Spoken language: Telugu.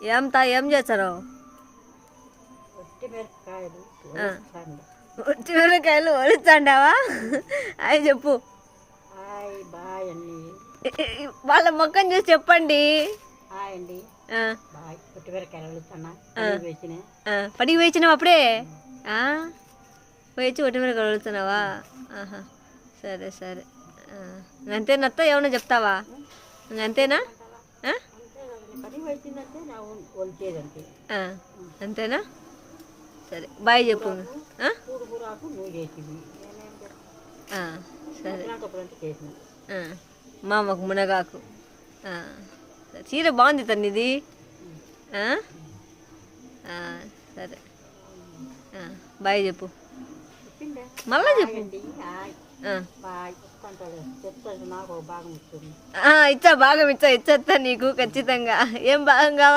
ఏం చేస్తారు? ఉట్టి మిరపకాయలు ఒలుస్తాండావా? అవి చెప్పు. వాళ్ళ మొక్కం చూసి చెప్పండి. పడికి వేసినావు అప్పుడే? వేచి ఒట్టి మిరపకాయలు ఒలుస్తున్నావా? ఆహా, సరే సరే. అంతేనత్త, ఏమన్నా చెప్తావా? అంతేనా? అంతేనా? సరే, బాయ్ చెప్పు. సరే. మా అమ్మకు మునగాకు. చీర బాగుంది తన్నిది. సరే, బాయ్ చెప్పు. మళ్ళా చెప్పు. ఇచ్చా, భాగం ఇచ్చేస్తా నీకు ఖచ్చితంగా. ఏం భాగం కావాలి?